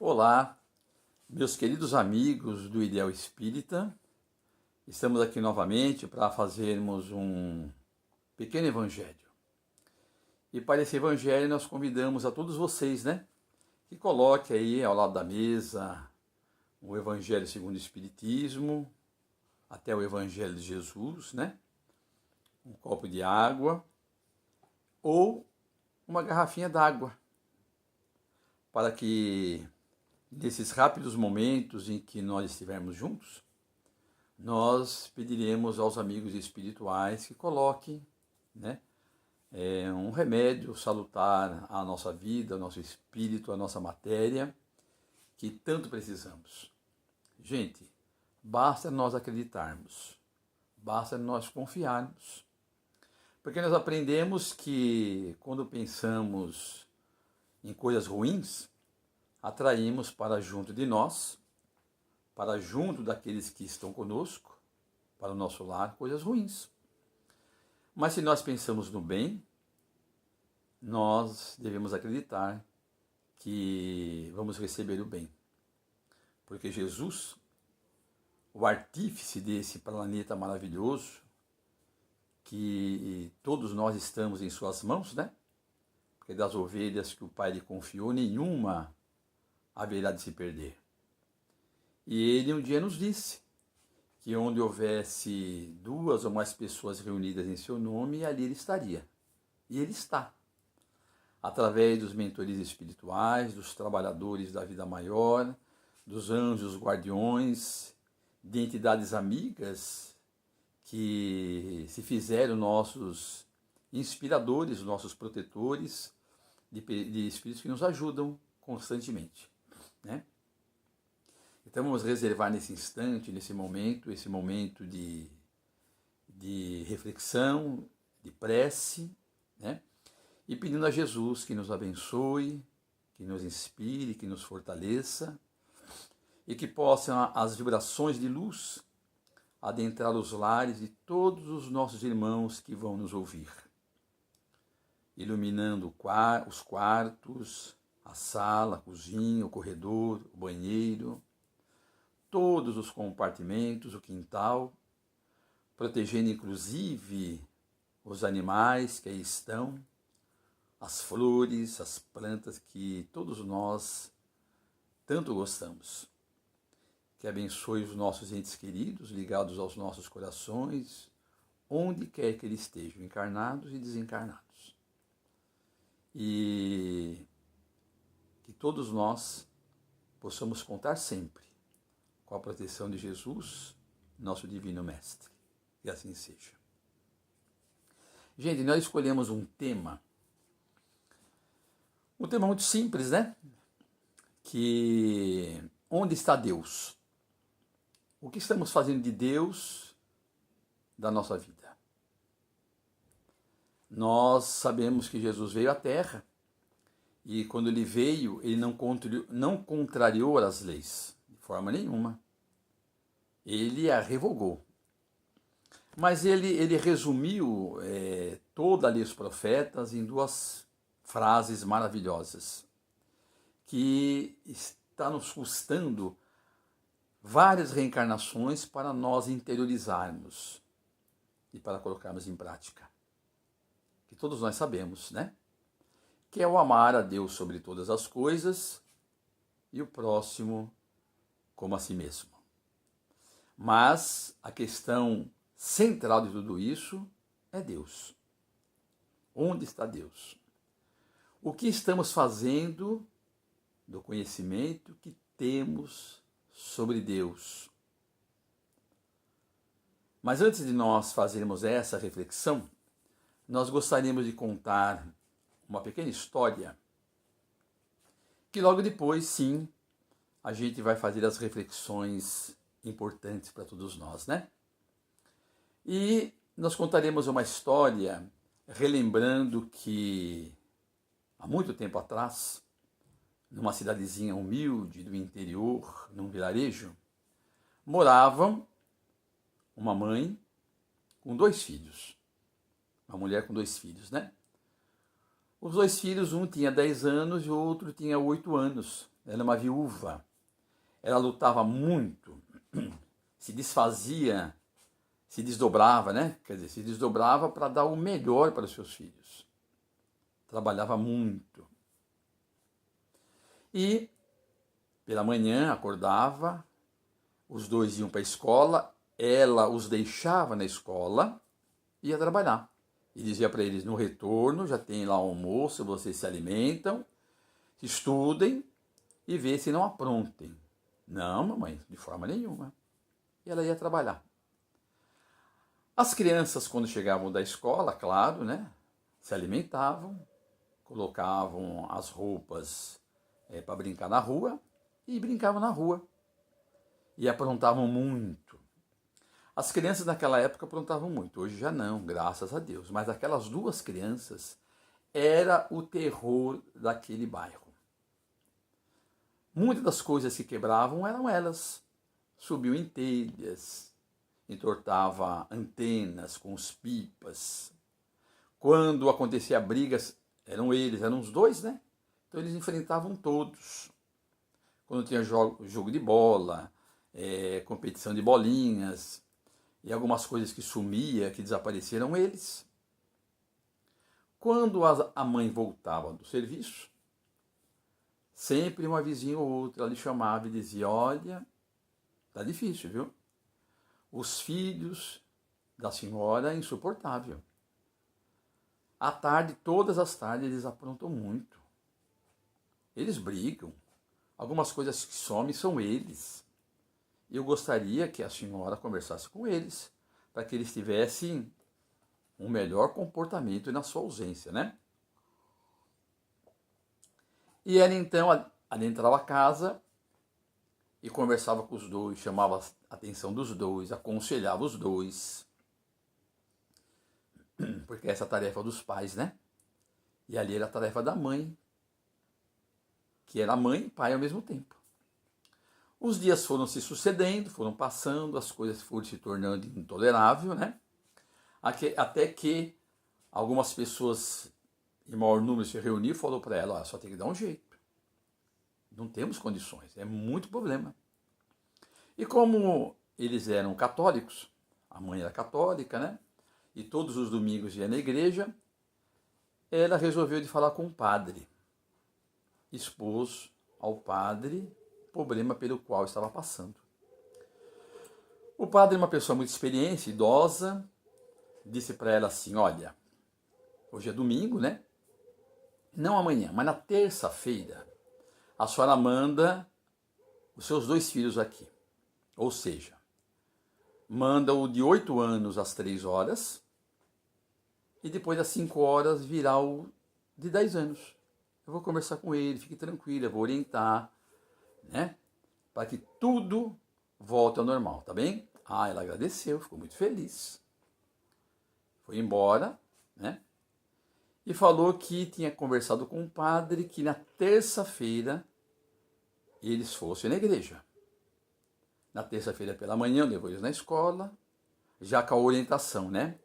Olá, meus queridos amigos do Ideal Espírita. Estamos aqui novamente para fazermos um pequeno evangelho. E para esse evangelho nós convidamos a todos vocês, que coloque aí ao lado da mesa o Evangelho segundo o Espiritismo, até o Evangelho de Jesus, um copo de água ou uma garrafinha d'água, para que nesses rápidos momentos em que nós estivermos juntos, nós pediremos aos amigos espirituais que coloquem um remédio salutar à nossa vida, ao nosso espírito, à nossa matéria, que tanto precisamos. Gente, basta nós acreditarmos, basta nós confiarmos, porque nós aprendemos que quando pensamos em coisas ruins, atraímos para junto de nós, para junto daqueles que estão conosco, para o nosso lar, coisas ruins. Mas se nós pensamos no bem, nós devemos acreditar que vamos receber o bem. Porque Jesus, o artífice desse planeta maravilhoso, que todos nós estamos em suas mãos, Porque das ovelhas que o Pai lhe confiou, nenhuma haverá de se perder. E ele um dia nos disse que onde houvesse 2 ou mais pessoas reunidas em seu nome, ali ele estaria. E ele está. Através dos mentores espirituais, dos trabalhadores da vida maior, dos anjos guardiões, de entidades amigas que se fizeram nossos inspiradores, nossos protetores, de espíritos que nos ajudam constantemente. Então vamos reservar nesse instante, nesse momento, esse momento de reflexão, de prece, e pedindo a Jesus que nos abençoe, que nos inspire, que nos fortaleça, e que possam as vibrações de luz adentrar os lares de todos os nossos irmãos que vão nos ouvir, iluminando os quartos, a sala, a cozinha, o corredor, o banheiro, todos os compartimentos, o quintal, protegendo inclusive os animais que aí estão, as flores, as plantas que todos nós tanto gostamos. Que abençoe os nossos entes queridos, ligados aos nossos corações, onde quer que eles estejam, encarnados e desencarnados. E que todos nós possamos contar sempre com a proteção de Jesus, nosso Divino Mestre. E assim seja. Gente, nós escolhemos um tema muito simples, Que onde está Deus? O que estamos fazendo de Deus da nossa vida? Nós sabemos que Jesus veio à Terra e quando ele veio, ele não contrariou as leis, de forma nenhuma. Ele a revogou. Mas ele resumiu toda a lei dos profetas em 2 frases maravilhosas, que está nos custando várias reencarnações para nós interiorizarmos e para colocarmos em prática. Que todos nós sabemos, Que é o amar a Deus sobre todas as coisas e o próximo como a si mesmo. Mas a questão central de tudo isso é Deus. Onde está Deus? O que estamos fazendo do conhecimento que temos sobre Deus? Mas antes de nós fazermos essa reflexão, nós gostaríamos de contar uma pequena história que logo depois, sim, a gente vai fazer as reflexões importantes para todos nós, E nós contaremos uma história relembrando que há muito tempo atrás, numa cidadezinha humilde do interior, num vilarejo, moravam uma mãe com 2 filhos. Uma mulher com 2 filhos, Os dois filhos, um tinha 10 anos e o outro tinha 8 anos. Ela é uma viúva. Ela lutava muito, se desfazia, se desdobrava, né? Quer dizer, se desdobrava para dar o melhor para os seus filhos. Trabalhava muito. E, pela manhã, acordava, os dois iam para a escola, ela os deixava na escola e ia trabalhar. E dizia para eles, no retorno, já tem lá o almoço, vocês se alimentam, estudem e vê se não aprontem. Não, mamãe, de forma nenhuma. E ela ia trabalhar. As crianças, quando chegavam da escola, claro, né, se alimentavam, colocavam as roupas para brincar na rua e brincavam na rua. E aprontavam muito. As crianças naquela época aprontavam muito, hoje já não, graças a Deus. Mas aquelas duas crianças era o terror daquele bairro. Muitas das coisas que quebravam eram elas. Subiam em telhas, entortava antenas com os pipas. Quando acontecia brigas, eram os dois, né? Então eles enfrentavam todos. Quando tinha jogo de bola, competição de bolinhas, e algumas coisas que sumia, que desapareceram eles. Quando a mãe voltava do serviço, sempre uma vizinha ou outra lhe chamava e dizia, olha, tá difícil, viu? Os filhos da senhora é insuportável. À tarde, todas as tardes, eles aprontam muito. Eles brigam. Algumas coisas que somem são eles. Eu gostaria que a senhora conversasse com eles, para que eles tivessem um melhor comportamento na sua ausência, né? E ela então adentrava a casa e conversava com os dois, chamava a atenção dos dois, aconselhava os dois. Porque essa é a tarefa dos pais, né? E ali era a tarefa da mãe, que era mãe e pai ao mesmo tempo. Os dias foram se sucedendo, foram passando, as coisas foram se tornando intolerável, né? Até que algumas pessoas em maior número se reuniram e falou para ela, só tem que dar um jeito. Não temos condições, é muito problema. E como eles eram católicos, a mãe era católica, né? E todos os domingos ia na igreja, ela resolveu de falar com o padre. Expôs ao padre o problema pelo qual estava passando. O padre, uma pessoa muito experiente, idosa, disse para ela assim, olha, hoje é domingo, né? Não amanhã, mas na terça-feira, a senhora manda os seus dois filhos aqui. Ou seja, manda o de 8 anos às 3 horas e depois às 5 horas virá o de 10 anos. Eu vou conversar com ele, fique tranquila, eu vou orientar, né? Para que tudo volte ao normal, tá bem? Ah, ela agradeceu, ficou muito feliz. Foi embora, né? E falou que tinha conversado com o padre que na terça-feira eles fossem na igreja. Na terça-feira pela manhã, levou eles na escola, já com a orientação, né?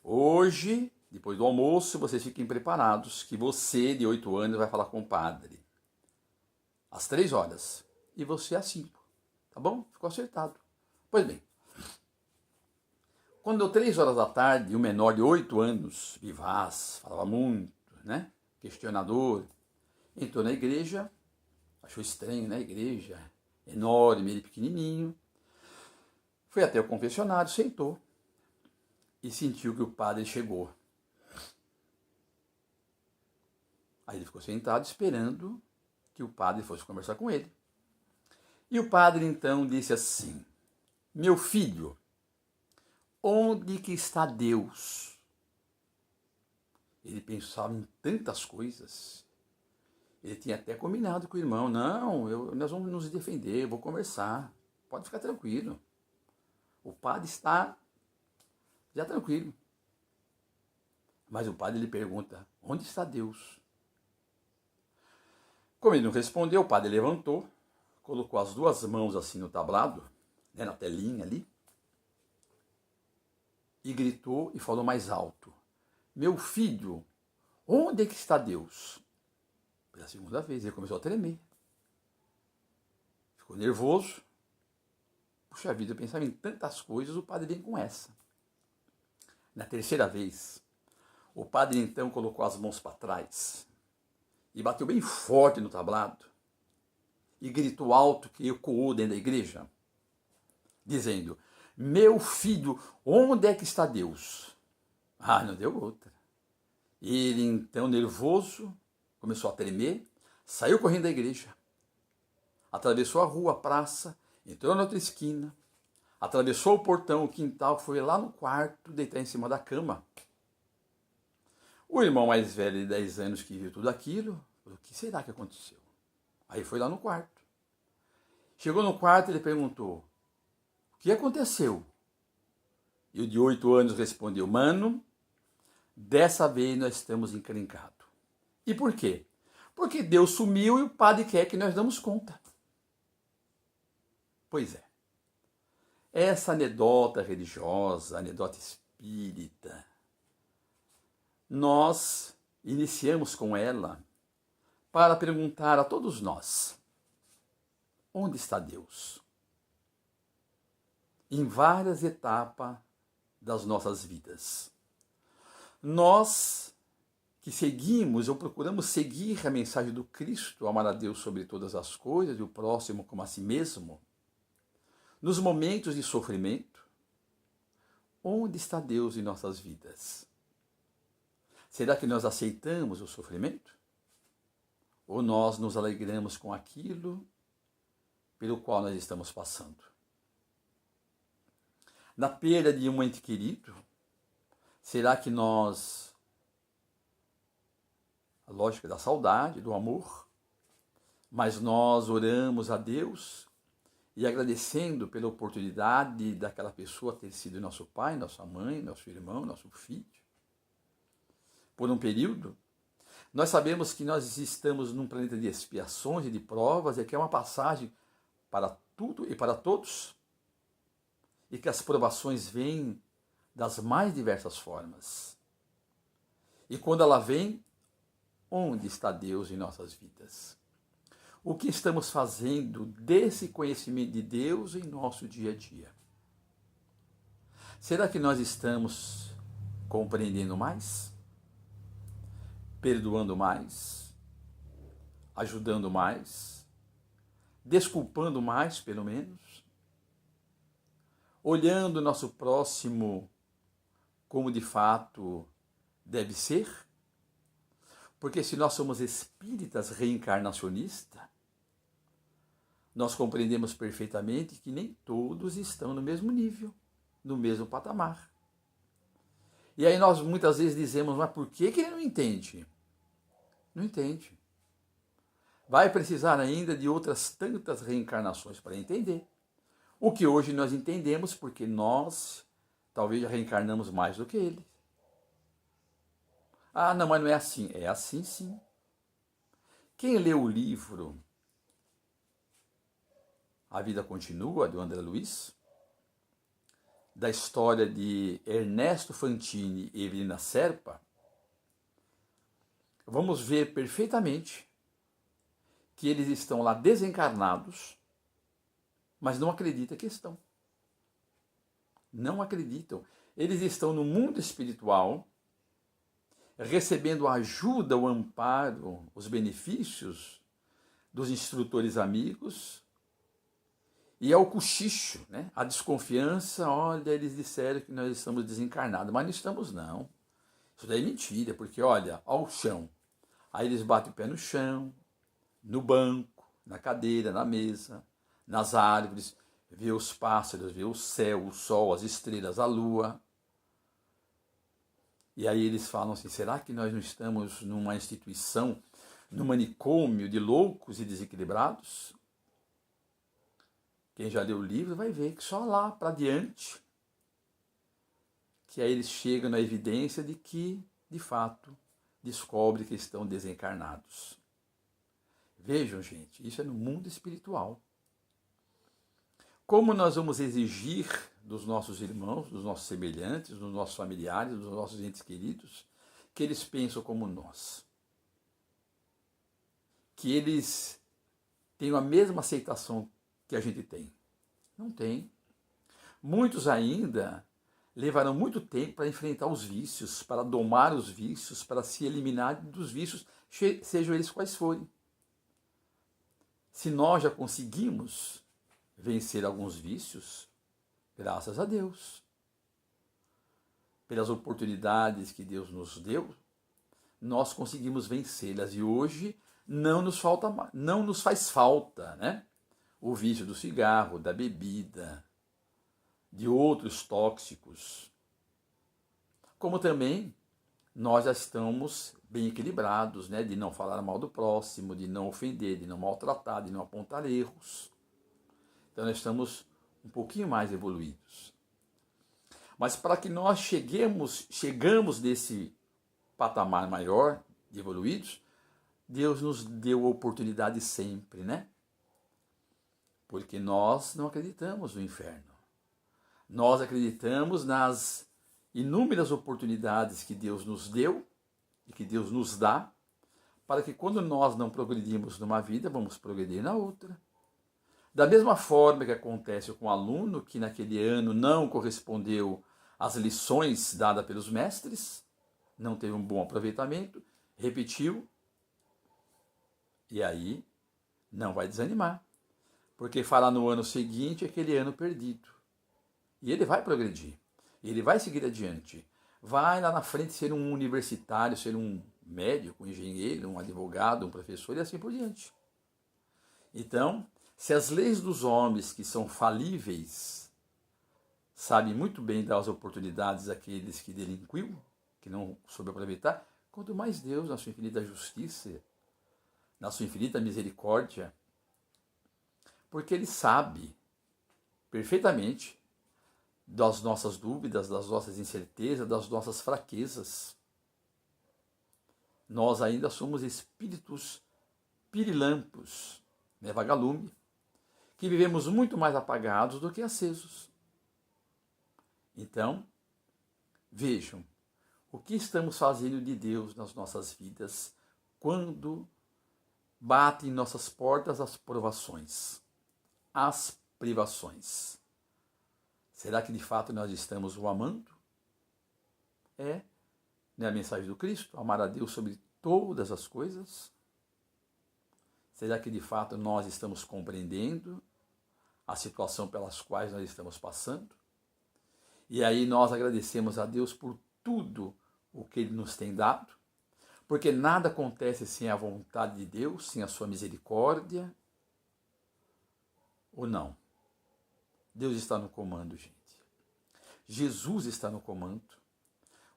Hoje, depois do almoço, vocês fiquem preparados, que você, de 8 anos, vai falar com o padre. Às 3 horas. E você às 5. Tá bom? Ficou acertado. Pois bem. Quando deu 3 horas da tarde, o menor de 8 anos, vivaz, falava muito, né? Questionador, entrou na igreja, achou estranho, né? Igreja enorme, ele pequenininho. Foi até o confessionário, sentou e sentiu que o padre chegou. Aí ele ficou sentado esperando que o padre fosse conversar com ele. E o padre então disse assim, meu filho, onde que está Deus? Ele pensava em tantas coisas. Ele tinha até combinado com o irmão, não, nós vamos nos defender, eu vou conversar, pode ficar tranquilo. O padre está já tranquilo. Mas o padre lhe pergunta, onde está Deus? Como ele não respondeu, o padre levantou, colocou as duas mãos assim no tablado, né, na telinha ali, e gritou e falou mais alto, meu filho, onde é que está Deus? Pela segunda vez, ele começou a tremer. Ficou nervoso. Puxa vida, eu pensava em tantas coisas, o padre vem com essa. Na terceira vez, o padre então colocou as mãos para trás e bateu bem forte no tablado e gritou alto que ecoou dentro da igreja, dizendo: meu filho, onde é que está Deus? Ah, não deu outra. Ele então, nervoso, começou a tremer, saiu correndo da igreja, atravessou a rua, a praça, entrou na outra esquina, atravessou o portão, o quintal, foi lá no quarto, deitar em cima da cama. O irmão mais velho de 10 anos que viu tudo aquilo, falou: o que será que aconteceu? Aí foi lá no quarto. Chegou no quarto e ele perguntou: o que aconteceu? E o de 8 anos respondeu: mano, dessa vez nós estamos encrencados. E por quê? Porque Deus sumiu e o padre quer que nós damos conta. Pois é. Essa anedota religiosa, anedota espírita, nós iniciamos com ela para perguntar a todos nós: onde está Deus? Em várias etapas das nossas vidas. Nós que seguimos ou procuramos seguir a mensagem do Cristo, amar a Deus sobre todas as coisas e o próximo como a si mesmo, nos momentos de sofrimento, onde está Deus em nossas vidas? Será que nós aceitamos o sofrimento? Ou nós nos alegramos com aquilo pelo qual nós estamos passando? Na perda de um ente querido, será que nós, a lógica da saudade, do amor, mas nós oramos a Deus e agradecendo pela oportunidade daquela pessoa ter sido nosso pai, nossa mãe, nosso irmão, nosso filho, por um período? Nós sabemos que nós estamos num planeta de expiações e de provas, e que é uma passagem para tudo e para todos, e que as provações vêm das mais diversas formas. E quando ela vem, onde está Deus em nossas vidas? O que estamos fazendo desse conhecimento de Deus em nosso dia a dia? Será que nós estamos compreendendo mais? Perdoando mais? Ajudando mais? Desculpando mais, pelo menos? Olhando o nosso próximo como de fato deve ser? Porque se nós somos espíritas reencarnacionistas, nós compreendemos perfeitamente que nem todos estão no mesmo nível, no mesmo patamar. E aí nós muitas vezes dizemos: mas por que ele não entende? Não entende. Vai precisar ainda de outras tantas reencarnações para entender. O que hoje nós entendemos porque nós talvez já reencarnamos mais do que ele. Ah, não, mas não é assim. É assim, sim. Quem leu o livro A Vida Continua, do André Luiz, da história de Ernesto Fantini e Evelina Serpa, vamos ver perfeitamente que eles estão lá desencarnados, mas não acreditam que estão. Não acreditam. Eles estão no mundo espiritual, recebendo a ajuda, o amparo, os benefícios dos instrutores amigos, e é o cochicho, né? A desconfiança: olha, eles disseram que nós estamos desencarnados, mas não estamos não. Isso daí é mentira, porque olha, ao chão. Aí eles batem o pé no chão, no banco, na cadeira, na mesa, nas árvores, vê os pássaros, vê o céu, o sol, as estrelas, a lua. E aí eles falam assim: será que nós não estamos numa instituição, num manicômio de loucos e desequilibrados? Quem já leu o livro vai ver que só lá para diante, que aí eles chegam na evidência de que, de fato, descobre que estão desencarnados. Vejam, gente, isso é no mundo espiritual. Como nós vamos exigir dos nossos irmãos, dos nossos semelhantes, dos nossos familiares, dos nossos entes queridos, que eles pensam como nós, que eles tenham a mesma aceitação que a gente tem. Não tem. Muitos ainda levarão muito tempo para enfrentar os vícios, para domar os vícios, para se eliminar dos vícios, sejam eles quais forem. Se nós já conseguimos vencer alguns vícios, graças a Deus, pelas oportunidades que Deus nos deu, nós conseguimos vencê-las e hoje não nos faz falta, né? O vício do cigarro, da bebida, de outros tóxicos. Como também nós já estamos bem equilibrados, né? De não falar mal do próximo, de não ofender, de não maltratar, de não apontar erros. Então nós estamos um pouquinho mais evoluídos. Mas para que nós chegamos nesse patamar maior de evoluídos, Deus nos deu a oportunidade sempre, né? Porque nós não acreditamos no inferno. Nós acreditamos nas inúmeras oportunidades que Deus nos deu e que Deus nos dá, para que quando nós não progredimos numa vida, vamos progredir na outra. Da mesma forma que acontece com o aluno que naquele ano não correspondeu às lições dadas pelos mestres, não teve um bom aproveitamento, repetiu, e aí não vai desanimar, porque fará no ano seguinte aquele ano perdido. E ele vai progredir, ele vai seguir adiante, vai lá na frente ser um universitário, ser um médico, um engenheiro, um advogado, um professor e assim por diante. Então, se as leis dos homens que são falíveis sabem muito bem dar as oportunidades àqueles que delinquiu, que não soube aproveitar, quanto mais Deus, na sua infinita justiça, na sua infinita misericórdia, porque Ele sabe perfeitamente das nossas dúvidas, das nossas incertezas, das nossas fraquezas. Nós ainda somos espíritos pirilampos, né, vagalume, que vivemos muito mais apagados do que acesos. Então, vejam, o que estamos fazendo de Deus nas nossas vidas quando batem em nossas portas as provações, as privações. Será que de fato nós estamos o amando? É, né, a mensagem do Cristo, amar a Deus sobre todas as coisas? Será que de fato nós estamos compreendendo a situação pelas quais nós estamos passando? E aí nós agradecemos a Deus por tudo o que Ele nos tem dado, porque nada acontece sem a vontade de Deus, sem a sua misericórdia, ou não? Deus está no comando, gente. Jesus está no comando.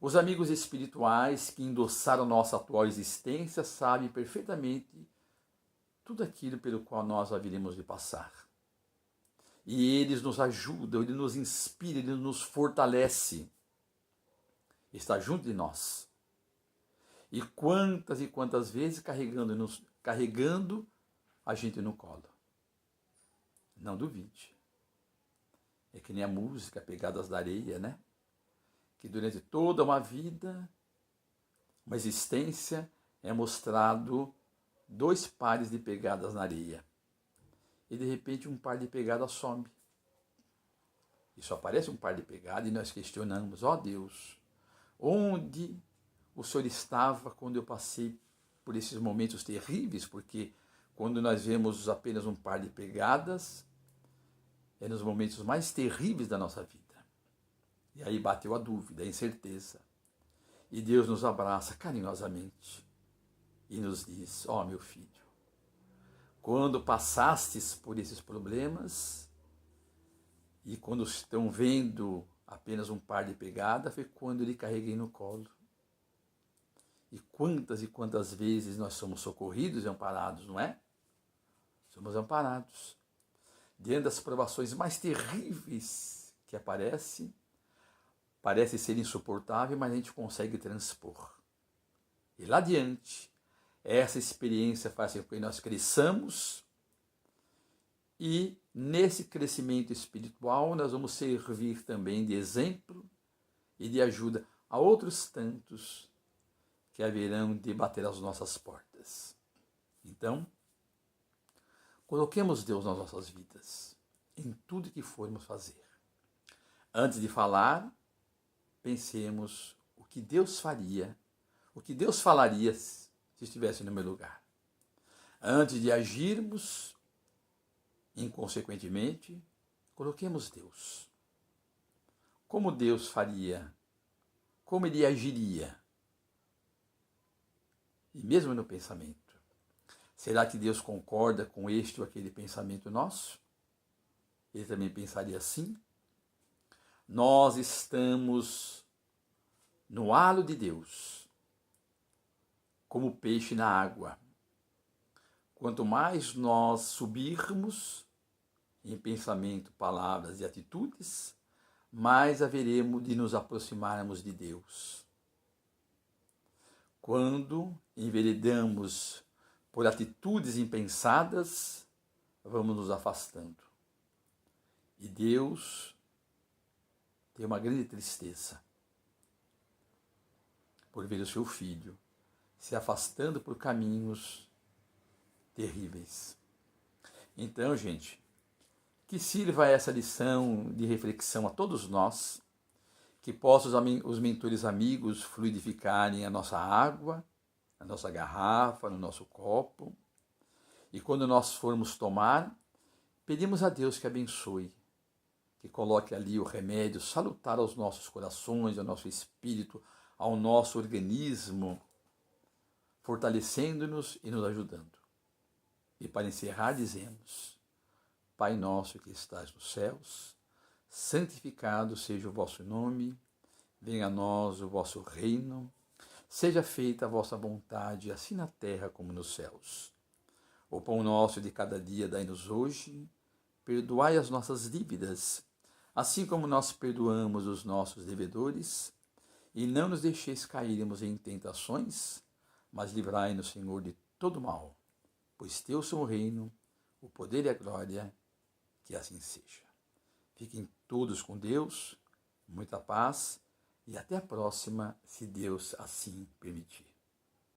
Os amigos espirituais que endossaram nossa atual existência sabem perfeitamente tudo aquilo pelo qual nós haveremos de passar. E eles nos ajudam, ele nos inspira, ele nos fortalece. Está junto de nós. E quantas vezes carregando a gente no colo. Não duvide. É que nem a música Pegadas da Areia, né? Que durante toda uma vida, uma existência, é mostrado 2 pares de pegadas na areia. E de repente um par de pegadas some. E só aparece um par de pegadas e nós questionamos, ó Deus, onde o Senhor estava quando eu passei por esses momentos terríveis? Porque quando nós vemos apenas um par de pegadas, é nos momentos mais terríveis da nossa vida. E aí bateu a dúvida, a incerteza. E Deus nos abraça carinhosamente e nos diz, ó meu filho, quando passastes por esses problemas e quando estão vendo apenas um par de pegadas, foi quando eu lhe carreguei no colo. E quantas vezes nós somos socorridos e amparados, não é? Somos amparados. Diante das provações mais terríveis que aparecem, parece ser insuportável, mas a gente consegue transpor. E lá adiante, essa experiência faz com que nós cresçamos e nesse crescimento espiritual nós vamos servir também de exemplo e de ajuda a outros tantos que haverão de bater às nossas portas. Então, coloquemos Deus nas nossas vidas, em tudo que formos fazer. Antes de falar, pensemos o que Deus faria, o que Deus falaria se estivesse no meu lugar. Antes de agirmos, inconsequentemente, coloquemos Deus. Como Deus faria? Como Ele agiria? E mesmo no pensamento. Será que Deus concorda com este ou aquele pensamento nosso? Ele também pensaria assim? Nós estamos no halo de Deus, como peixe na água. Quanto mais nós subirmos em pensamento, palavras e atitudes, mais haveremos de nos aproximarmos de Deus. Quando enveredamos por atitudes impensadas, vamos nos afastando. E Deus tem uma grande tristeza por ver o seu filho se afastando por caminhos terríveis. Então, gente, que sirva essa lição de reflexão a todos nós, que possam os mentores amigos fluidificarem a nossa água, a nossa garrafa, no nosso copo. E quando nós formos tomar, pedimos a Deus que abençoe, que coloque ali o remédio salutar aos nossos corações, ao nosso espírito, ao nosso organismo, fortalecendo-nos e nos ajudando. E para encerrar, dizemos: Pai nosso que estás nos céus, santificado seja o vosso nome, venha a nós o vosso reino, seja feita a vossa vontade, assim na terra como nos céus. O pão nosso de cada dia dai-nos hoje, perdoai as nossas dívidas, assim como nós perdoamos os nossos devedores, e não nos deixeis cairmos em tentações, mas livrai-nos, Senhor, de todo mal, pois teu são o reino, o poder e a glória, que assim seja. Fiquem todos com Deus, muita paz, e até a próxima, se Deus assim permitir.